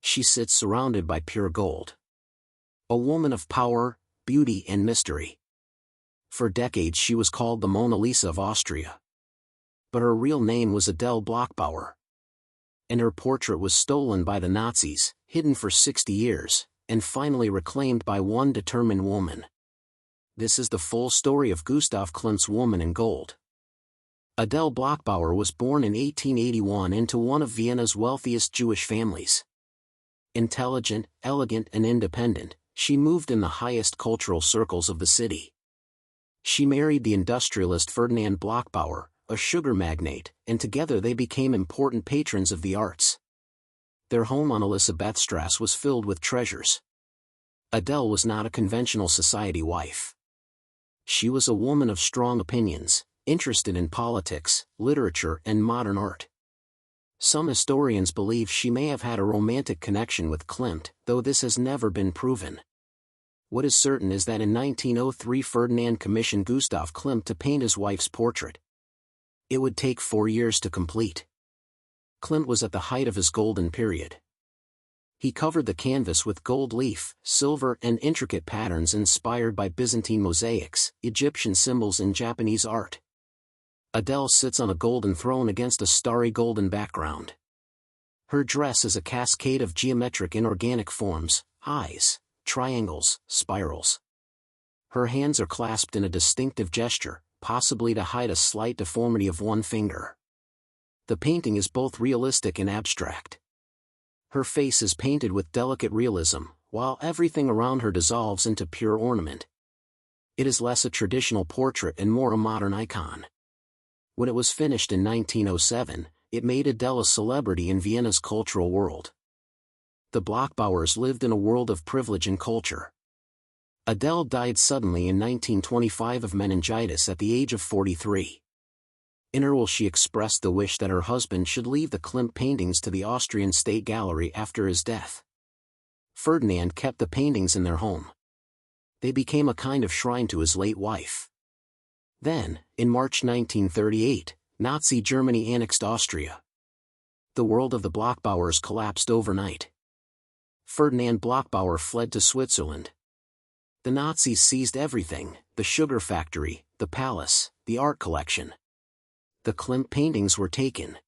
She sits surrounded by pure gold. A woman of power, beauty and mystery. For decades she was called the Mona Lisa of Austria. But her real name was Adele Bloch-Bauer. And her portrait was stolen by the Nazis, hidden for 60 years, and finally reclaimed by one determined woman. This is the full story of Gustav Klimt's Woman in Gold. Adele Bloch-Bauer was born in 1881 into one of Vienna's wealthiest Jewish families. Intelligent, elegant and independent, she moved in the highest cultural circles of the city. She married the industrialist Ferdinand Bloch-Bauer, a sugar magnate, and together they became important patrons of the arts. Their home on Elisabethstrasse was filled with treasures. Adele was not a conventional society wife. She was a woman of strong opinions, interested in politics, literature and modern art. Some historians believe she may have had a romantic connection with Klimt, though this has never been proven. What is certain is that in 1903 Ferdinand commissioned Gustav Klimt to paint his wife's portrait. It would take 4 years to complete. Klimt was at the height of his golden period. He covered the canvas with gold leaf, silver and intricate patterns inspired by Byzantine mosaics, Egyptian symbols and Japanese art. Adele sits on a golden throne against a starry golden background. Her dress is a cascade of geometric inorganic forms, eyes, triangles, spirals. Her hands are clasped in a distinctive gesture, possibly to hide a slight deformity of one finger. The painting is both realistic and abstract. Her face is painted with delicate realism, while everything around her dissolves into pure ornament. It is less a traditional portrait and more a modern icon. When it was finished in 1907, it made Adele a celebrity in Vienna's cultural world. The Bloch-Bauers lived in a world of privilege and culture. Adele died suddenly in 1925 of meningitis at the age of 43. In her will she expressed the wish that her husband should leave the Klimt paintings to the Austrian State Gallery after his death. Ferdinand kept the paintings in their home. They became a kind of shrine to his late wife. Then, in March 1938, Nazi Germany annexed Austria. The world of the Bloch-Bauers collapsed overnight. Ferdinand Bloch-Bauer fled to Switzerland. The Nazis seized everything: the sugar factory, the palace, the art collection. The Klimt paintings were taken.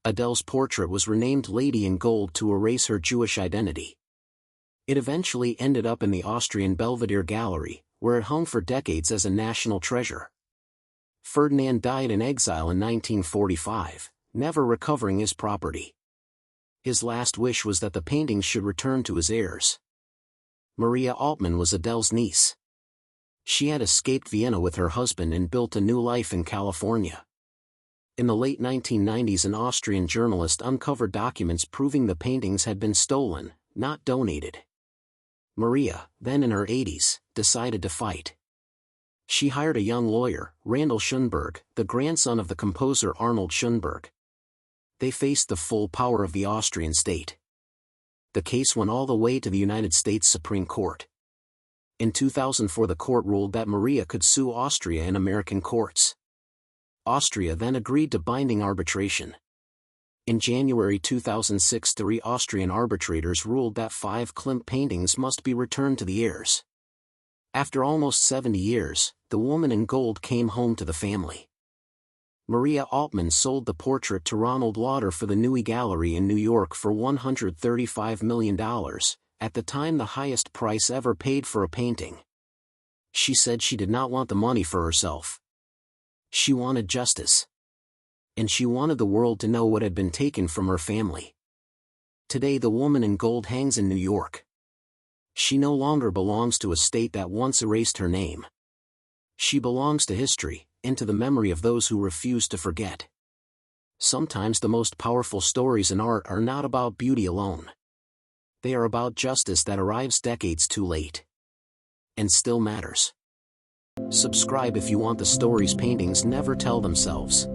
Adele's portrait was renamed Lady in Gold to erase her Jewish identity. It eventually ended up in the Austrian Belvedere Gallery, where it hung for decades as a national treasure. Ferdinand died in exile in 1945, never recovering his property. His last wish was that the paintings should return to his heirs. Maria Altmann was Adele's niece. She had escaped Vienna with her husband and built a new life in California. In the late 1990s an Austrian journalist uncovered documents proving the paintings had been stolen, not donated. Maria, then in her 80s, decided to fight. She hired a young lawyer, Randall Schoenberg, the grandson of the composer Arnold Schoenberg. They faced the full power of the Austrian state. The case went all the way to the United States Supreme Court. In 2004 the court ruled that Maria could sue Austria in American courts. Austria then agreed to binding arbitration. In January 2006 3 Austrian arbitrators ruled that 5 Klimt paintings must be returned to the heirs. After almost 70 years, the Woman in Gold came home to the family. Maria Altmann sold the portrait to Ronald Lauder for the Neue Gallery in New York for $135 million, at the time the highest price ever paid for a painting. She said she did not want the money for herself. She wanted justice. And she wanted the world to know what had been taken from her family. Today the Woman in Gold hangs in New York. She no longer belongs to a state that once erased her name. She belongs to history, and to the memory of those who refuse to forget. Sometimes the most powerful stories in art are not about beauty alone. They are about justice that arrives decades too late. And still matters. Subscribe if you want the stories paintings never tell themselves.